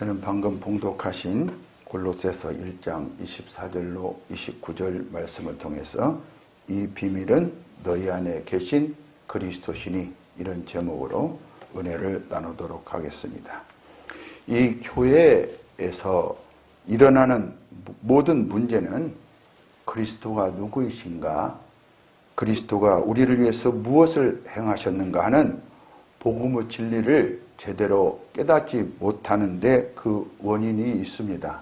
저는 방금 봉독하신 골로새서 1장 24절로 29절 말씀을 통해서 이 비밀은 너희 안에 계신 그리스도시니 이런 제목으로 은혜를 나누도록 하겠습니다. 이 교회에서 일어나는 모든 문제는 그리스도가 누구이신가, 그리스도가 우리를 위해서 무엇을 행하셨는가 하는 복음의 진리를 제대로 깨닫지 못하는데 그 원인이 있습니다.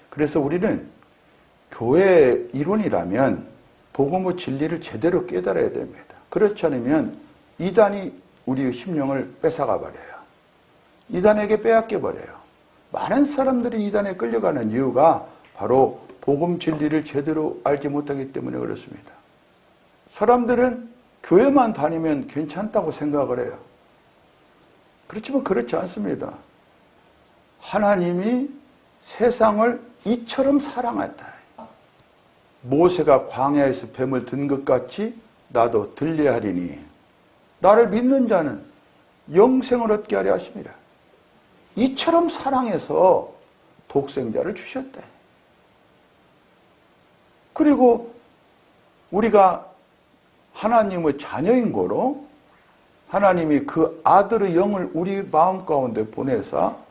그래서 우리는 교회의 일원이라면 복음의 진리를 제대로 깨달아야 됩니다. 그렇지 않으면 이단이 우리의 심령을 뺏어가 버려요. 이단에게 빼앗겨 버려요. 많은 사람들이 이단에 끌려가는 이유가 바로 복음 진리를 제대로 알지 못하기 때문에 그렇습니다. 사람들은 교회만 다니면 괜찮다고 생각을 해요. 그렇지만 그렇지 않습니다. 하나님이 세상을 이처럼 사랑했다. 모세가 광야에서 뱀을 든 것 같이 나도 들려야 하리니 나를 믿는 자는 영생을 얻게 하려 하십니다. 이처럼 사랑해서 독생자를 주셨다. 그리고 우리가 하나님의 자녀인 거로 하나님이 그 아들의 영을 우리 마음 가운데 보내서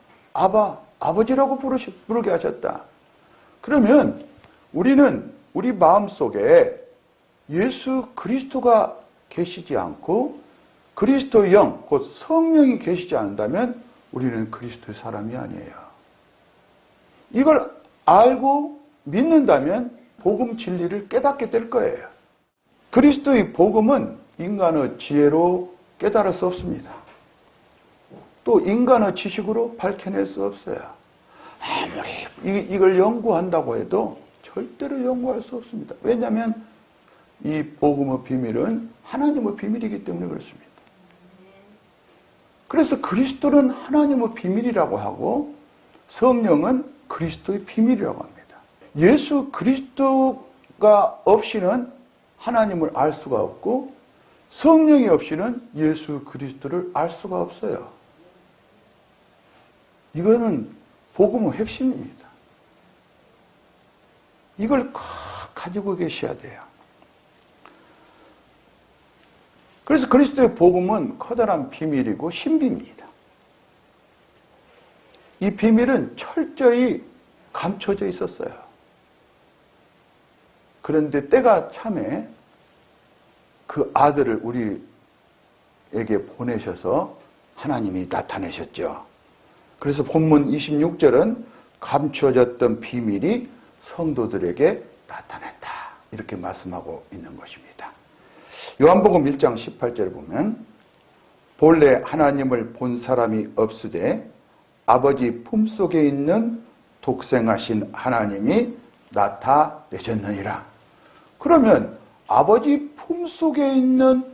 아버지라고 부르게 하셨다. 그러면 우리는 우리 마음속에 예수 그리스도가 계시지 않고 그리스도의 영, 곧 성령이 계시지 않는다면 우리는 그리스도의 사람이 아니에요. 이걸 알고 믿는다면 복음 진리를 깨닫게 될 거예요. 그리스도의 복음은 인간의 지혜로 깨달을 수 없습니다. 또 인간의 지식으로 밝혀낼 수 없어요. 아무리 이걸 연구한다고 해도 절대로 연구할 수 없습니다. 왜냐하면 이 복음의 비밀은 하나님의 비밀이기 때문에 그렇습니다. 그래서 그리스도는 하나님의 비밀이라고 하고 성령은 그리스도의 비밀이라고 합니다. 예수 그리스도가 없이는 하나님을 알 수가 없고 성령이 없이는 예수 그리스도를 알 수가 없어요. 이거는 복음의 핵심입니다. 이걸 꼭 가지고 계셔야 돼요. 그래서 그리스도의 복음은 커다란 비밀이고 신비입니다. 이 비밀은 철저히 감춰져 있었어요. 그런데 때가 참에 그 아들을 우리에게 보내셔서 하나님이 나타내셨죠. 그래서 본문 26절은 감춰졌던 비밀이 성도들에게 나타났다. 이렇게 말씀하고 있는 것입니다. 요한복음 1장 18절을 보면 본래 하나님을 본 사람이 없으되 아버지 품속에 있는 독생하신 하나님이 나타내셨느니라. 그러면 아버지 품속에 있는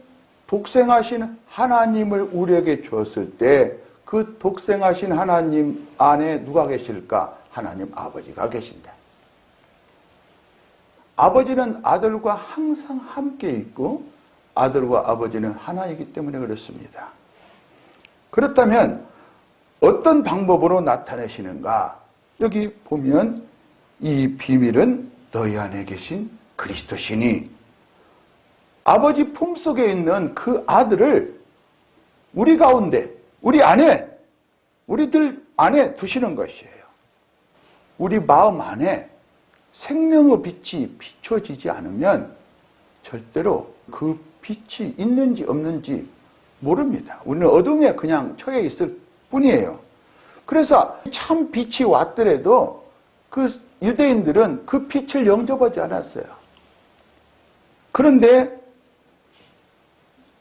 독생하신 하나님을 우리에게 줬을 때 그 독생하신 하나님 안에 누가 계실까? 하나님 아버지가 계신다. 아버지는 아들과 항상 함께 있고 아들과 아버지는 하나이기 때문에 그렇습니다. 그렇다면 어떤 방법으로 나타내시는가? 여기 보면 이 비밀은 너희 안에 계신 그리스도시니 아버지 품속에 있는 그 아들을 우리 가운데 우리 안에 우리들 안에 두시는 것이에요. 우리 마음 안에 생명의 빛이 비춰지지 않으면 절대로 그 빛이 있는지 없는지 모릅니다. 우리는 어둠에 그냥 처해 있을 뿐이에요. 그래서 참 빛이 왔더라도 그 유대인들은 그 빛을 영접하지 않았어요. 그런데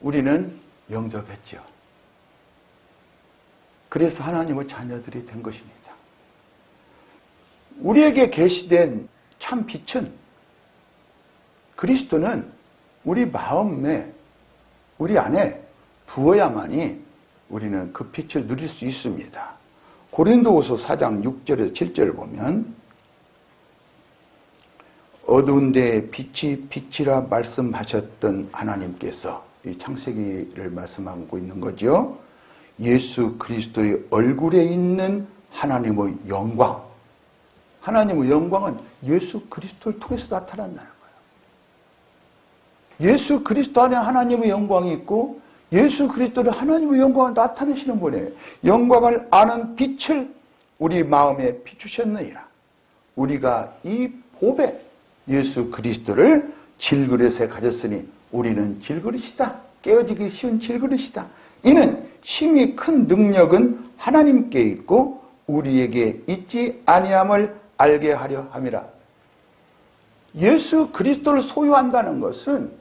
우리는 영접했죠. 그래서 하나님의 자녀들이 된 것입니다. 우리에게 계시된 참 빛은 그리스도는 우리 마음에 우리 안에 부어야만이 우리는 그 빛을 누릴 수 있습니다. 고린도후서 4장 6절에서 7절을 보면 어두운 데에 빛이 빛이라 말씀하셨던 하나님께서 이 창세기를 말씀하고 있는 거죠. 예수 그리스도의 얼굴에 있는 하나님의 영광. 하나님의 영광은 예수 그리스도를 통해서 나타난다는 거예요. 예수 그리스도 안에 하나님의 영광이 있고 예수 그리스도를 하나님의 영광을 나타내시는 분이에요. 영광을 아는 빛을 우리 마음에 비추셨느니라. 우리가 이 보배 예수 그리스도를 질그릇에 가졌으니 우리는 질그릇이다. 깨어지기 쉬운 질그릇이다. 이는 심히 큰 능력은 하나님께 있고 우리에게 있지 아니함을 알게 하려 함이라. 예수 그리스도를 소유한다는 것은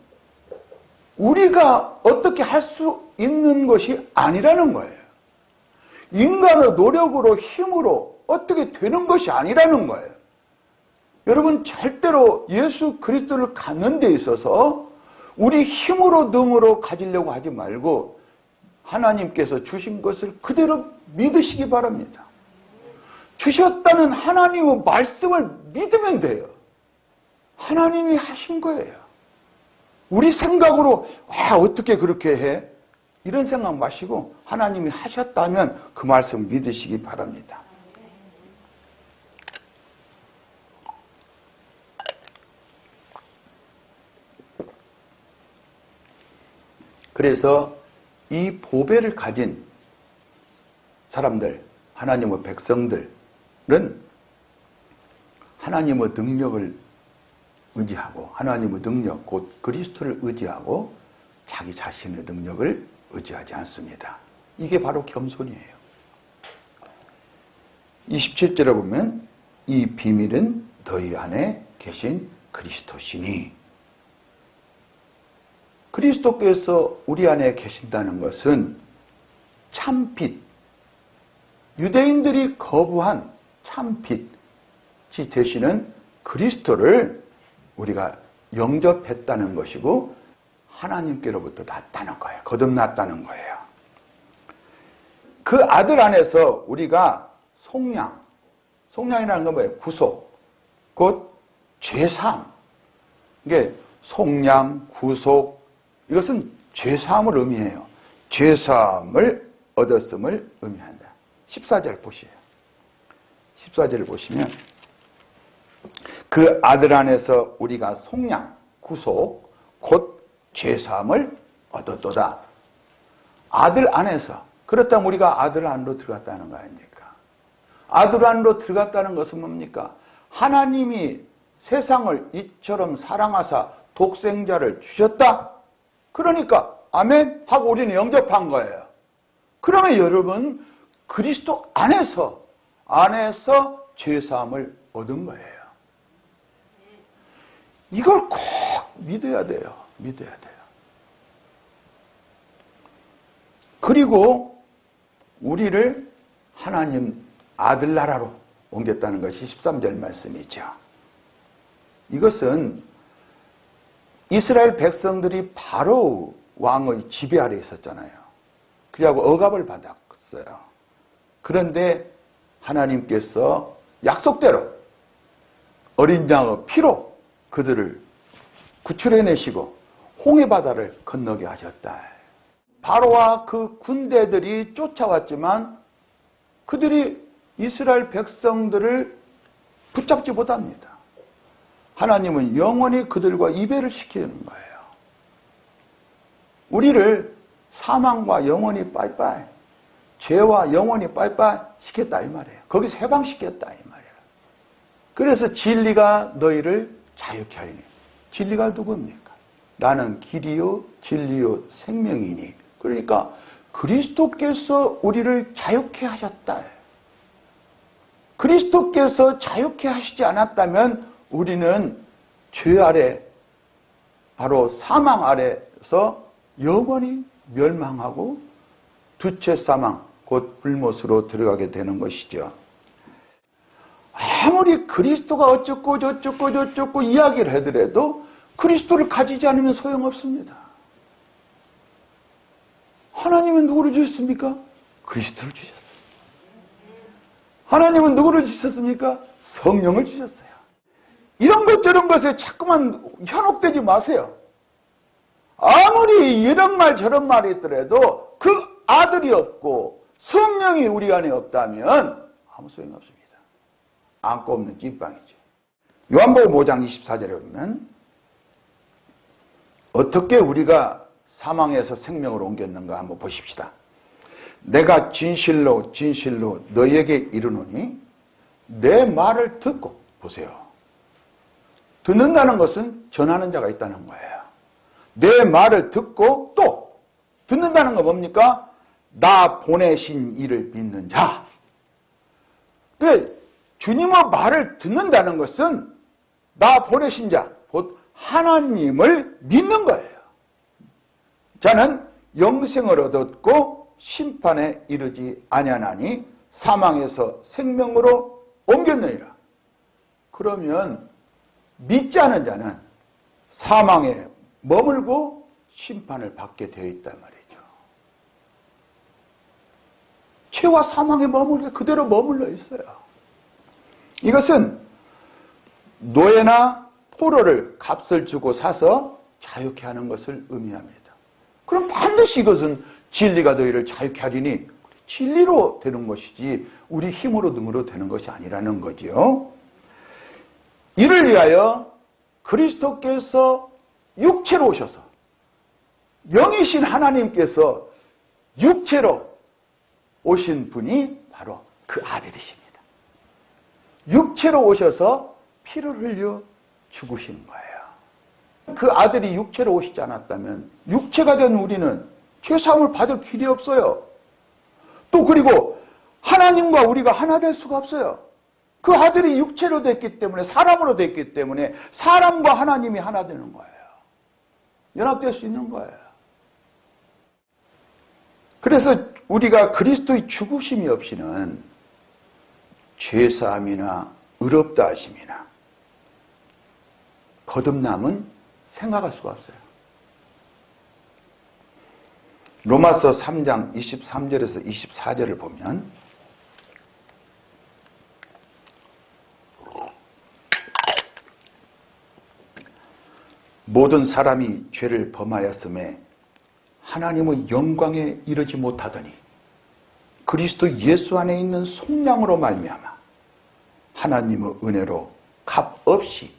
우리가 어떻게 할 수 있는 것이 아니라는 거예요. 인간의 노력으로 힘으로 어떻게 되는 것이 아니라는 거예요. 여러분 절대로 예수 그리스도를 갖는 데 있어서 우리 힘으로 능으로 가지려고 하지 말고 하나님께서 주신 것을 그대로 믿으시기 바랍니다. 주셨다는 하나님의 말씀을 믿으면 돼요. 하나님이 하신 거예요. 우리 생각으로 어떻게 그렇게 해? 이런 생각 마시고 하나님이 하셨다면 그 말씀 믿으시기 바랍니다. 그래서 이 보배를 가진 사람들, 하나님의 백성들은 하나님의 능력을 의지하고 하나님의 능력, 곧 그리스도를 의지하고 자기 자신의 능력을 의지하지 않습니다. 이게 바로 겸손이에요. 27절에 보면 이 비밀은 너희 안에 계신 그리스도시니, 그리스도께서 우리 안에 계신다는 것은 참빛, 유대인들이 거부한 참빛이 되시는 그리스도를 우리가 영접했다는 것이고 하나님께로부터 났다는 거예요. 거듭났다는 거예요. 그 아들 안에서 우리가 속량이라는 건 뭐예요? 구속, 곧 죄사함. 이게 속량, 구속, 이것은 죄사함을 의미해요. 죄사함을 얻었음을 의미한다. 14절 보시에요. 14절을 보시면 그 아들 안에서 우리가 속량, 구속, 곧 죄사함을 얻었도다. 아들 안에서. 그렇다면 우리가 아들 안으로 들어갔다는 거 아닙니까? 아들 안으로 들어갔다는 것은 뭡니까? 하나님이 세상을 이처럼 사랑하사 독생자를 주셨다. 그러니까 아멘 하고 우리는 영접한 거예요. 그러면 여러분 그리스도 안에서 죄사함을 얻은 거예요. 이걸 꼭 믿어야 돼요. 믿어야 돼요. 그리고 우리를 하나님 아들 나라로 옮겼다는 것이 13절 말씀이죠. 이것은 이스라엘 백성들이 바로 왕의 지배 아래 있었잖아요. 그리고 억압을 받았어요. 그런데 하나님께서 약속대로 어린 양의 피로 그들을 구출해내시고 홍해바다를 건너게 하셨다. 바로와 그 군대들이 쫓아왔지만 그들이 이스라엘 백성들을 붙잡지 못합니다. 하나님은 영원히 그들과 이별을 시키는 거예요. 우리를 사망과 영원히 빠이빠이, 죄와 영원히 빠이빠이 시켰다 이 말이에요. 거기서 해방시켰다 이 말이에요. 그래서 진리가 너희를 자유케 하리니. 진리가 누구입니까? 나는 길이요 진리요 생명이니. 그러니까 그리스도께서 우리를 자유케 하셨다. 그리스도께서 자유케 하시지 않았다면 우리는 죄 아래, 바로 사망 아래서 영원히 멸망하고 두채 사망, 곧 불못으로 들어가게 되는 것이죠. 아무리 그리스도가 어쩌고 저쩌고 이야기를 하더라도 그리스도를 가지지 않으면 소용없습니다. 하나님은 누구를 주셨습니까? 그리스도를 주셨어요. 하나님은 누구를 주셨습니까? 성령을 주셨어요. 이런 것 저런 것에 자꾸만 현혹되지 마세요. 아무리 이런 말 저런 말이 있더라도 그 아들이 없고 성령이 우리 안에 없다면 아무 소용이 없습니다. 안고 없는 찐빵이죠. 요한복음 5장 24절에 보면 어떻게 우리가 사망에서 생명으로 옮겼는가 한번 보십시다. 내가 진실로 진실로 너희에게 이르노니 내 말을 듣고, 보세요. 듣는다는 것은 전하는 자가 있다는 거예요. 내 말을 듣고 또 듣는다는 건 뭡니까? 나 보내신 이를 믿는 자. 주님의 말을 듣는다는 것은 나 보내신 자, 곧 하나님을 믿는 거예요. 자는 영생을 얻었고 심판에 이르지 아니하나니 사망에서 생명으로 옮겼느니라. 그러면 믿지 않은 자는 사망에 머물고 심판을 받게 되어 있단 말이죠. 죄와 사망에 머물게 그대로 머물러 있어요. 이것은 노예나 포로를 값을 주고 사서 자유케 하는 것을 의미합니다. 그럼 반드시 이것은 진리가 너희를 자유케 하리니 진리로 되는 것이지 우리 힘으로 능으로 되는 것이 아니라는 거지요. 이를 위하여 그리스도께서 육체로 오셔서, 영이신 하나님께서 육체로 오신 분이 바로 그 아들이십니다. 육체로 오셔서 피를 흘려 죽으신 거예요. 그 아들이 육체로 오시지 않았다면 육체가 된 우리는 죄사함을 받을 길이 없어요. 또 그리고 하나님과 우리가 하나 될 수가 없어요. 그 아들이 육체로 됐기 때문에, 사람으로 됐기 때문에 사람과 하나님이 하나 되는 거예요. 연합될 수 있는 거예요. 그래서 우리가 그리스도의 죽으심이 없이는 죄사함이나 의롭다 하심이나 거듭남은 생각할 수가 없어요. 로마서 3장 23절에서 24절을 보면 모든 사람이 죄를 범하였음에 하나님의 영광에 이르지 못하더니 그리스도 예수 안에 있는 속량으로 말미암아 하나님의 은혜로 값없이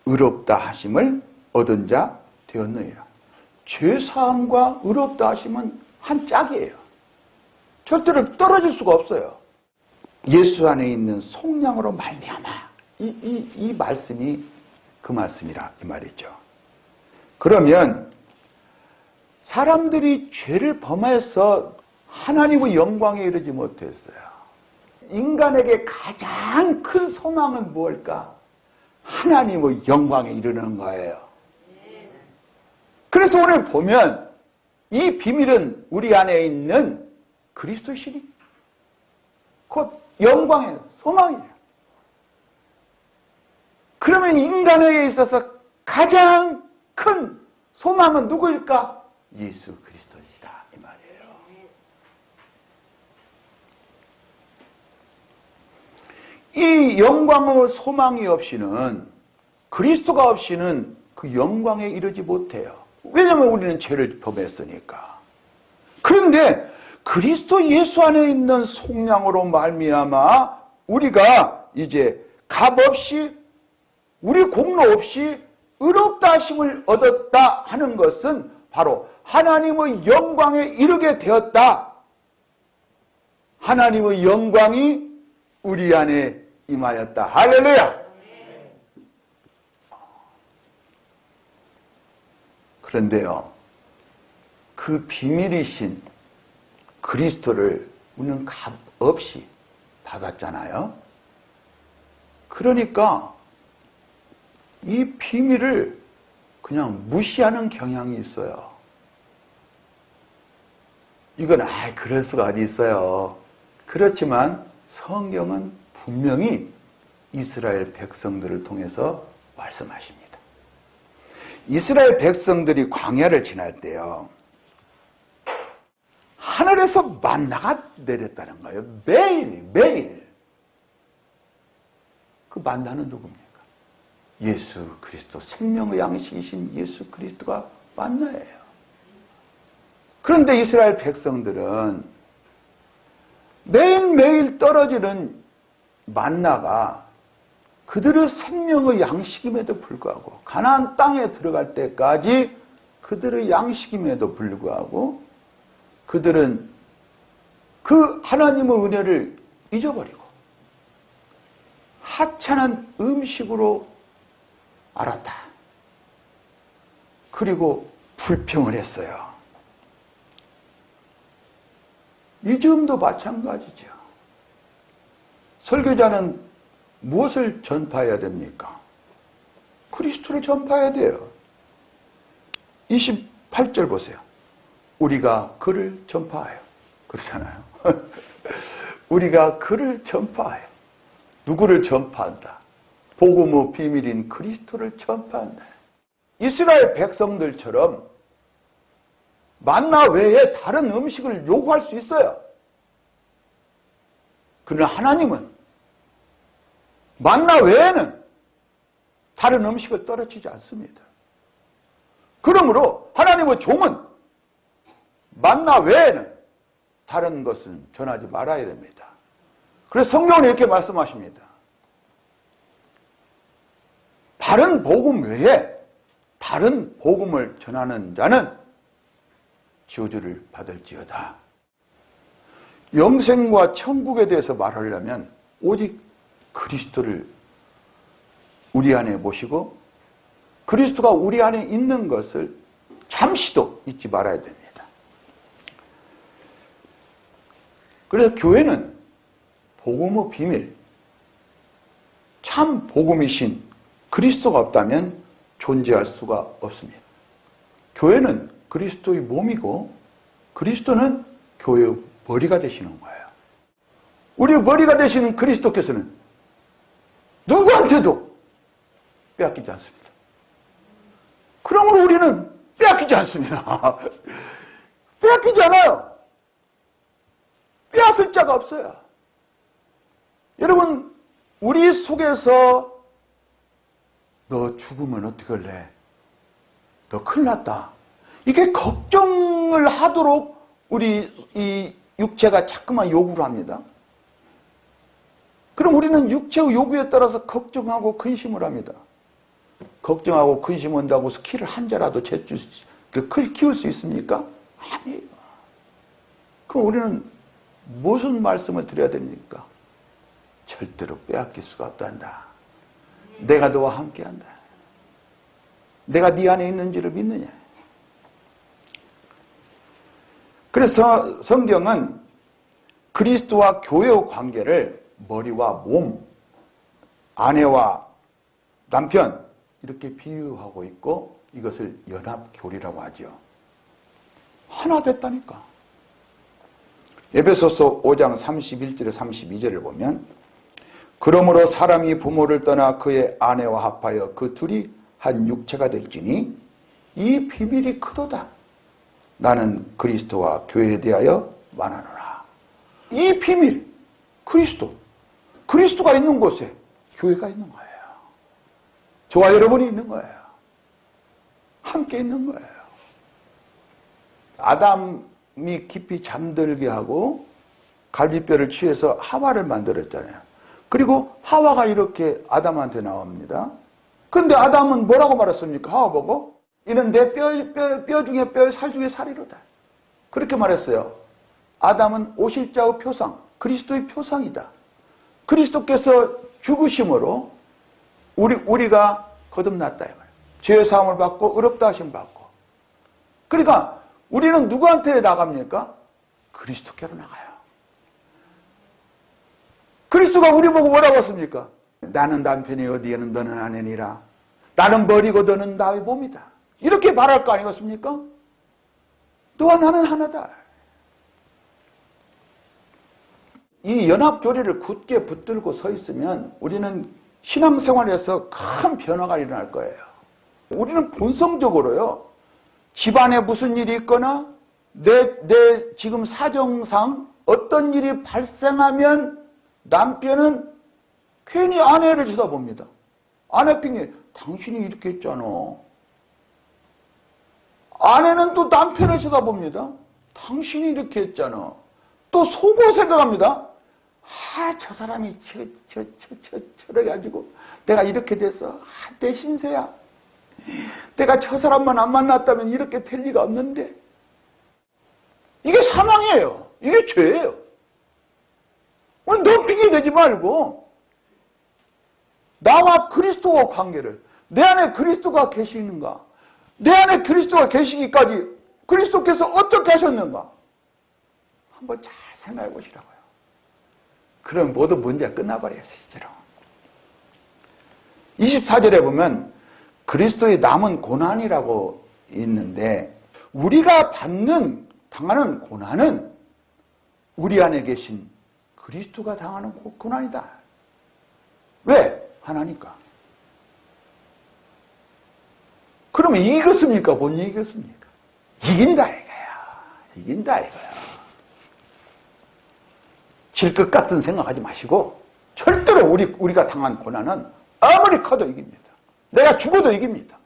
의롭다 하심을 얻은 자 되었느니라. 죄사함과 의롭다 하심은 한 짝이에요. 절대로 떨어질 수가 없어요. 예수 안에 있는 속량으로 말미암아, 이 말씀이 그 말씀이라 이 말이죠. 그러면 사람들이 죄를 범해서 하나님의 영광에 이르지 못했어요. 인간에게 가장 큰 소망은 무엇일까? 하나님의 영광에 이르는 거예요. 그래서 오늘 보면 이 비밀은 우리 안에 있는 그리스도의 신이 곧 영광의 소망이에요. 그러면 인간에게 있어서 가장 큰 소망은 누구일까? 예수 그리스도시다 이 말이에요. 이 영광의 소망이 없이는, 그리스도가 없이는 그 영광에 이르지 못해요. 왜냐하면 우리는 죄를 범했으니까. 그런데 그리스도 예수 안에 있는 속량으로 말미암아 우리가 이제 값없이, 우리 공로 없이 의롭다 하심을 얻었다 하는 것은 바로 하나님의 영광에 이르게 되었다. 하나님의 영광이 우리 안에 임하였다. 할렐루야. 그런데요, 그 비밀이신 그리스도를 우리는 값없이 받았잖아요. 그러니까 이 비밀을 그냥 무시하는 경향이 있어요. 이건 그럴 수가 어디 있어요. 그렇지만 성경은 분명히 이스라엘 백성들을 통해서 말씀하십니다. 이스라엘 백성들이 광야를 지날 때요, 하늘에서 만나가 내렸다는 거예요. 매일. 그 만나는 누굽니까? 예수 그리스도, 생명의 양식이신 예수 그리스도가 만나예요. 그런데 이스라엘 백성들은 매일매일 떨어지는 만나가 그들의 생명의 양식임에도 불구하고 가나안 땅에 들어갈 때까지 그들의 양식임에도 불구하고 그들은 그 하나님의 은혜를 잊어버리고 하찮은 음식으로 알았다. 그리고 불평을 했어요. 이 점도 마찬가지죠. 설교자는 무엇을 전파해야 됩니까? 그리스도를 전파해야 돼요. 28절 보세요. 우리가 그를 전파하여. 그렇잖아요. 우리가 그를 전파하여. 누구를 전파한다? 복음의 비밀인 그리스도를 전파한다. 이스라엘 백성들처럼 만나 외에 다른 음식을 요구할 수 있어요. 그러나 하나님은 만나 외에는 다른 음식을 떨어지지 않습니다. 그러므로 하나님의 종은 만나 외에는 다른 것은 전하지 말아야 됩니다. 그래서 성경은 이렇게 말씀하십니다. 바른 복음 외에 다른 복음을 전하는 자는 저주를 받을지어다. 영생과 천국에 대해서 말하려면 오직 그리스도를 우리 안에 모시고 그리스도가 우리 안에 있는 것을 잠시도 잊지 말아야 됩니다. 그래서 교회는 복음의 비밀, 참 복음이신 그리스도가 없다면 존재할 수가 없습니다. 교회는 그리스도의 몸이고 그리스도는 교회의 머리가 되시는 거예요. 우리 머리가 되시는 그리스도께서는 누구한테도 빼앗기지 않습니다. 그러므로 우리는 빼앗기지 않습니다. 빼앗기지 않아요. 빼앗을 자가 없어요. 여러분, 우리 속에서 너 죽으면 어떡할래? 너 큰일 났다. 이게 걱정을 하도록 우리 이 육체가 자꾸만 요구를 합니다. 그럼 우리는 육체의 요구에 따라서 걱정하고 근심을 합니다. 걱정하고 근심한다고 해서 키를 한 자라도 키울 수 있습니까? 아니에요. 그럼 우리는 무슨 말씀을 드려야 됩니까? 절대로 빼앗길 수가 없단다. 내가 너와 함께한다. 내가 네 안에 있는지를 믿느냐. 그래서 성경은 그리스도와 교회의 관계를 머리와 몸, 아내와 남편 이렇게 비유하고 있고 이것을 연합교리라고 하죠. 하나 됐다니까. 에베소서 5장 31절에 32절을 보면 그러므로 사람이 부모를 떠나 그의 아내와 합하여 그 둘이 한 육체가 될지니 이 비밀이 크도다. 나는 그리스도와 교회에 대하여 말하노라. 이 비밀, 그리스도가 있는 곳에 교회가 있는 거예요. 저와 여러분이 있는 거예요. 함께 있는 거예요. 아담이 깊이 잠들게 하고 갈비뼈를 취해서 하와를 만들었잖아요. 그리고 하와가 이렇게 아담한테 나옵니다. 그런데 아담은 뭐라고 말했습니까? 하와 보고 이는 내 뼈 중에 뼈의 살 중에 살이로다. 그렇게 말했어요. 아담은 오실자의 표상, 그리스도의 표상이다. 그리스도께서 죽으심으로 우리가 거듭났다. 죄의 사함을 받고 의롭다 하심 받고. 그러니까 우리는 누구한테 나갑니까? 그리스도께로 나가요. 그리스도가 우리 보고 뭐라고 했습니까? 나는 남편이 어디에는 너는 아내니라. 나는 머리고 너는 나의 몸이다. 이렇게 말할 거 아니겠습니까? 너와 나는 하나다. 이 연합교리를 굳게 붙들고 서 있으면 우리는 신앙생활에서 큰 변화가 일어날 거예요. 우리는 본성적으로요. 집안에 무슨 일이 있거나 내 지금 사정상 어떤 일이 발생하면 남편은 괜히 아내를 쳐다봅니다. 아내 핑계, 당신이 이렇게 했잖아. 아내는 또 남편을 쳐다봅니다. 당신이 이렇게 했잖아. 또 속으로 생각합니다. 저 사람이 저래가지고 내가 이렇게 됐어. 내 신세야. 내가 저 사람만 안 만났다면 이렇게 될 리가 없는데. 이게 사망이에요. 이게 죄예요. 우리 높이게 되지 말고 나와 그리스도와 관계를, 내 안에 그리스도가 계시는가, 내 안에 그리스도가 계시기까지 그리스도께서 어떻게 하셨는가 한번 잘 생각해 보시라고요. 그럼 모든 문제가 끝나버려요. 실제로 24절에 보면 그리스도의 남은 고난이라고 있는데, 우리가 당하는 고난은 우리 안에 계신 그리스도가 당하는 고난이다. 왜? 하나니까. 그러면 이겼습니까? 못 이겼습니까? 이긴다 이거야. 이긴다 이거야. 질 것 같은 생각하지 마시고 절대로 우리가 당한 고난은 아무리 커도 이깁니다. 내가 죽어도 이깁니다.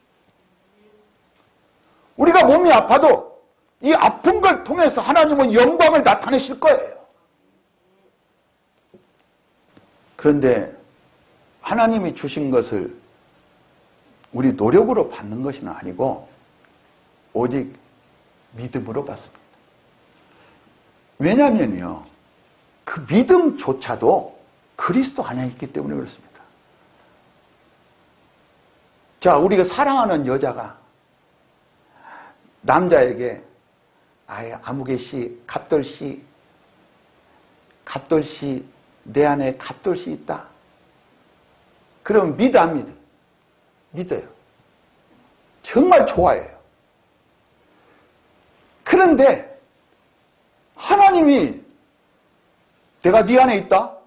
우리가 몸이 아파도 이 아픈 걸 통해서 하나님은 영광을 나타내실 거예요. 그런데 하나님이 주신 것을 우리 노력으로 받는 것은 아니고 오직 믿음으로 받습니다. 왜냐하면요, 그 믿음조차도 그리스도 안에 있기 때문에 그렇습니다. 자, 우리가 사랑하는 여자가 남자에게 아무개씨, 갑돌씨, 내 안에 갑돌씨 있다. 그럼 믿어 안 믿어? 믿어요. 정말 좋아해요. 그런데 하나님이 내가 네 안에 있다?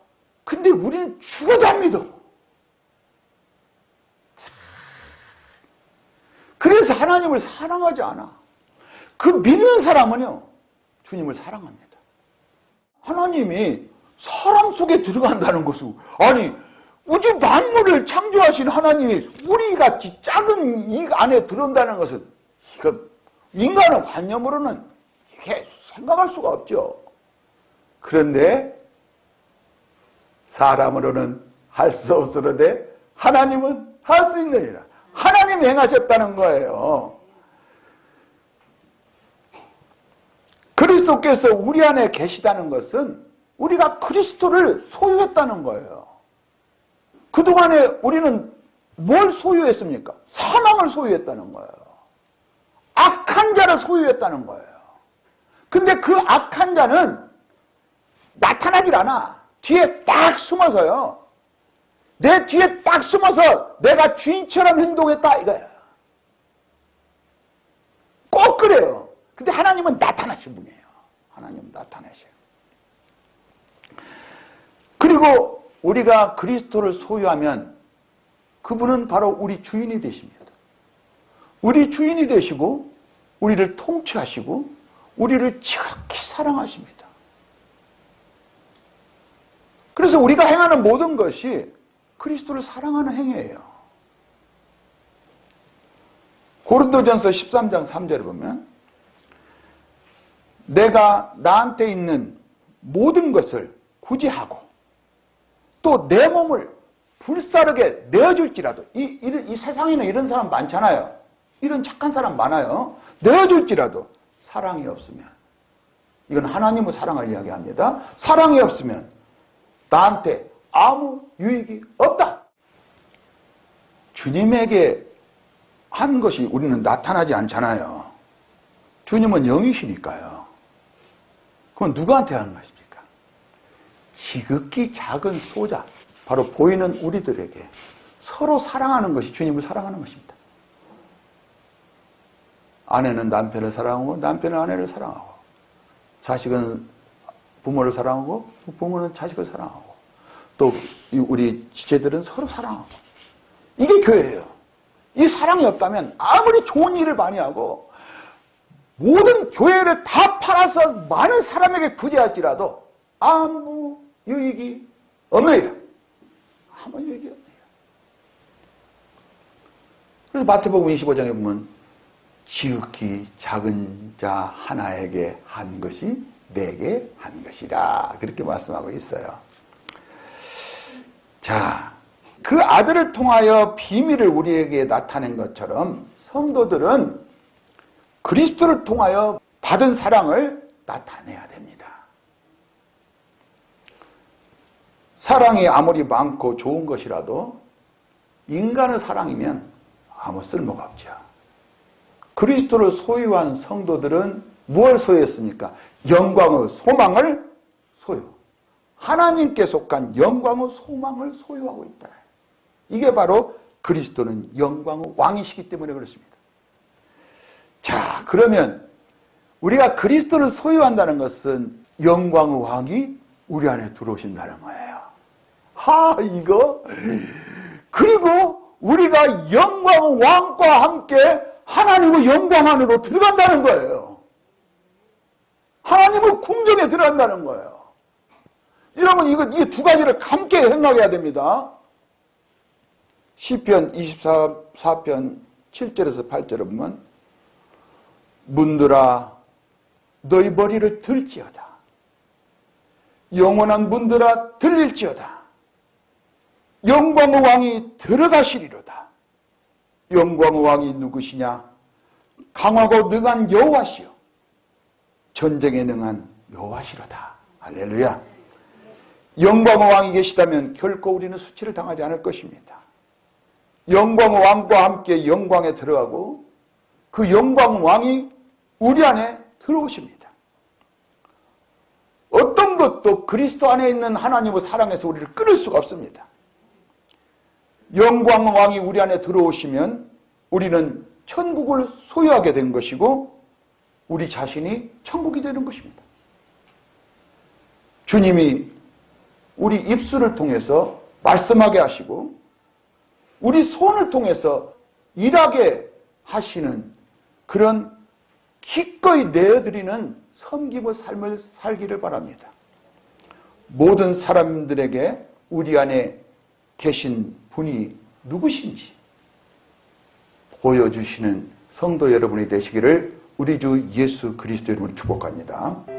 근데 우리는 죽어도 안 믿어. 그래서 하나님을 사랑하지 않아. 그 믿는 사람은요, 주님을 사랑합니다. 하나님이 사람 속에 들어간다는 것은, 아니 우주 만물을 창조하신 하나님이 우리같이 작은 이 안에 들어온다는 것은, 이거 인간의 관념으로는 이게 생각할 수가 없죠. 그런데 사람으로는 할 수 없으로되 하나님은 할 수 있느니라. 하나님이 행하셨다는 거예요. 그리스도께서 우리 안에 계시다는 것은 우리가 그리스도를 소유했다는 거예요. 그동안에 우리는 뭘 소유했습니까? 사망을 소유했다는 거예요. 악한 자를 소유했다는 거예요. 근데 그 악한 자는 나타나질 않아. 뒤에 딱 숨어서요. 내 뒤에 딱 숨어서 내가 주인처럼 행동했다 이거야. 꼭 그래요. 근데 하나님은 나타나신 분이에요. 하나님은 나타나셔요. 그리고 우리가 그리스도를 소유하면 그분은 바로 우리 주인이 되십니다. 우리 주인이 되시고 우리를 통치하시고 우리를 지극히 사랑하십니다. 그래서 우리가 행하는 모든 것이 그리스도를 사랑하는 행위예요. 고린도전서 13장 3절을 보면 내가 나한테 있는 모든 것을 구제하고 또 내 몸을 불사르게 내어줄지라도 이 세상에는 이런 사람 많잖아요. 이런 착한 사람 많아요. 내어줄지라도 사랑이 없으면, 이건 하나님의 사랑을 이야기합니다. 사랑이 없으면 나한테 아무 유익이 없다. 주님에게 한 것이 우리는 나타나지 않잖아요. 주님은 영이시니까요. 그건 누구한테 하는 것입니까? 지극히 작은 소자, 바로 보이는 우리들에게 서로 사랑하는 것이 주님을 사랑하는 것입니다. 아내는 남편을 사랑하고 남편은 아내를 사랑하고, 자식은 부모를 사랑하고 부모는 자식을 사랑하고, 또 우리 지체들은 서로 사랑하고. 이게 교회예요. 이 사랑이 없다면 아무리 좋은 일을 많이 하고 모든 교회를 다 팔아서 많은 사람에게 구제할지라도 아무 유익이 없느니라. 아무 유익이 없느니라. 그래서 마태복음 25장에 보면 지극히 작은 자 하나에게 한 것이 내게 한 것이라. 그렇게 말씀하고 있어요. 자, 그 아들을 통하여 비밀을 우리에게 나타낸 것처럼 성도들은 그리스도를 통하여 받은 사랑을 나타내야 됩니다. 사랑이 아무리 많고 좋은 것이라도 인간의 사랑이면 아무 쓸모가 없죠. 그리스도를 소유한 성도들은 무엇을 소유했습니까? 영광의 소망을 소유. 하나님께 속한 영광의 소망을 소유하고 있다. 이게 바로 그리스도는 영광의 왕이시기 때문에 그렇습니다. 자, 그러면 우리가 그리스도를 소유한다는 것은 영광의 왕이 우리 안에 들어오신다는 거예요. 이거. 그리고 우리가 영광의 왕과 함께 하나님의 영광 안으로 들어간다는 거예요. 하나님의 궁정에 들어간다는 거예요. 여러분, 이 두 가지를 함께 생각해야 됩니다. 시편 24편 7절에서 8절에 보면 문들아 너희 머리를 들지어다. 영원한 문들아 들릴지어다. 영광의 왕이 들어가시리로다. 영광의 왕이 누구시냐? 강하고 능한 여호와시요 전쟁에 능한 여호와시로다. 할렐루야. 영광의 왕이 계시다면 결코 우리는 수치를 당하지 않을 것입니다. 영광의 왕과 함께 영광에 들어가고 그 영광의 왕이 우리 안에 들어오십니다. 어떤 것도 그리스도 안에 있는 하나님의 사랑에서 우리를 끊을 수가 없습니다. 영광의 왕이 우리 안에 들어오시면 우리는 천국을 소유하게 된 것이고 우리 자신이 천국이 되는 것입니다. 주님이 우리 입술을 통해서 말씀하게 하시고 우리 손을 통해서 일하게 하시는 그런 기꺼이 내어드리는 섬김의 삶을 살기를 바랍니다. 모든 사람들에게 우리 안에 계신 분이 누구신지 보여주시는 성도 여러분이 되시기를 우리 주 예수 그리스도 이름으로 축복합니다.